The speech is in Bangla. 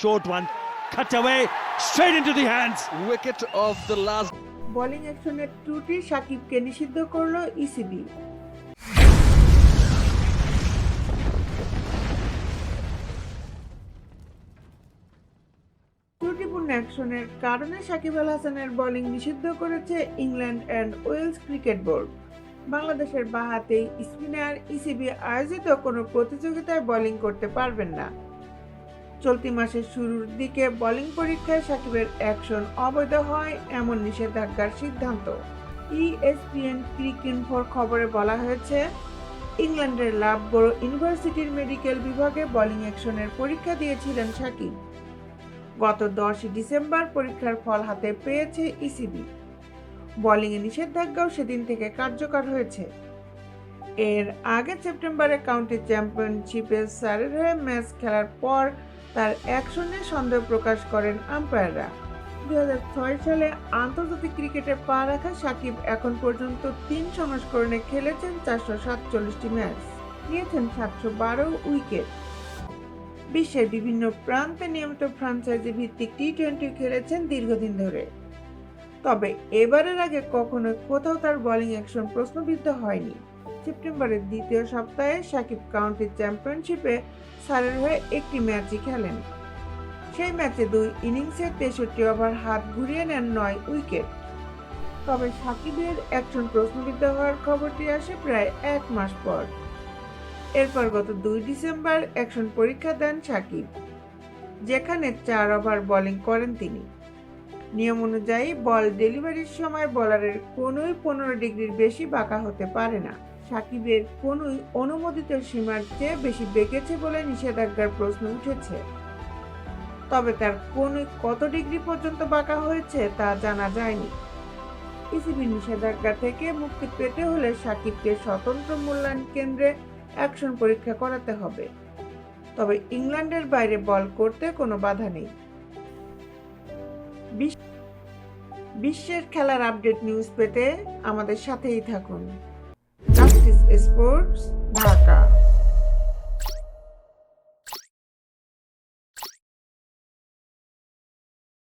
short one, cut away, straight into the hands. Wicket of the last. Bowling অ্যাকশনের ত্রুটি সাকিবকে নিষিদ্ধ করল ইসিবি। ত্রুটিপূর্ণ অ্যাকশনের কারণে সাকিব আল হাসানের বোলিং নিষিদ্ধ করেছে England and Wales cricket board. বাংলাদেশের বাহাতেই স্পিনার ইসিবি আয়োজিত কোনো প্রতিযোগিতায় বোলিং করতে পারবেন না। চলতি মাসের শুরুর দিকে বোলিং পরীক্ষায় সাকিবের অ্যাকশন অবৈধ হয় এমন নিষেধাজ্ঞার সিদ্ধান্ত। ESPN ক্রিকইনফোর খবরে বলা হয়েছে, ইংল্যান্ডের লাভবরো ইউনিভার্সিটির মেডিকেল বিভাগে বোলিং অ্যাকশনের পরীক্ষা দিয়েছিলেন সাকিব। গত 10 ডিসেম্বর পরীক্ষার ফল হাতে পেয়েছে ইসিবি। বোলিংয়ে নিষেধাজ্ঞাও সেদিন থেকে কার্যকর হয়েছে। এর আগে সেপ্টেম্বরে কাউন্টি চ্যাম্পিয়নশিপে সারের হয়ে ম্যাচ খেলার পর তার অ্যাকশনে সন্দেহ প্রকাশ করেন আম্পায়াররা। 2006 সালে আন্তর্জাতিক ক্রিকেটে পা রাখা সাকিব এখন পর্যন্ত 3 সংস্করণে খেলেছেন 447টি ম্যাচ, নিয়েছেন 712 উইকেট। বিশ্বের বিভিন্ন প্রান্তে নিয়মিত ফ্র্যাঞ্চাইজি ভিত্তিক টি-20 খেলেছেন দীর্ঘদিন ধরে। তবে এবারের আগে কখনো কোথাও তার বোলিং অ্যাকশন প্রশ্নবিদ্ধ হয়নি। সেপ্টেম্বরের দ্বিতীয় সপ্তাহে সাকিব কাউন্টি চ্যাম্পিয়নশিপে সারের হয়ে একটি ম্যাচই খেলেন। সেই ম্যাচে 2 ইনিংসে 63 ওভার হাত ঘুরিয়ে নেন 9 উইকেট। তবে সাকিবের অ্যাকশন প্রশ্নবিদ্ধ হওয়ার খবরটি আসে প্রায় 1 মাস পর। এরপর গত 2 ডিসেম্বর অ্যাকশন পরীক্ষা দেন সাকিব, যেখানে 4 ওভার বোলিং করেন তিনি। নিয়ম অনুযায়ী বল ডেলিভারির সময় বোলারের কোনোই 15 ডিগ্রির বেশি বাঁকা হতে পারে না। সাকিবের কোনোই অনুমোদিত সীমার চেয়ে বেশি বেঁকেছে বলে নিষেধাজ্ঞার প্রশ্ন উঠেছে। তবে তার কোনোই কত ডিগ্রি পর্যন্ত বাঁকা হয়েছে তা জানা যায়নি। ইসিবি নিষেধাজ্ঞা থেকে মুক্তি পেতে হলে সাকিবকে স্বতন্ত্র মূল্যায়ন কেন্দ্রে অ্যাকশন পরীক্ষা করাতে হবে। তবে ইংল্যান্ডের বাইরে বল করতে কোনো বাধা নেই। বিশ্বের খেলার আপডেট নিউজ পেতে আমাদের সাথেই থাকুন। Justice sports, Dhaka.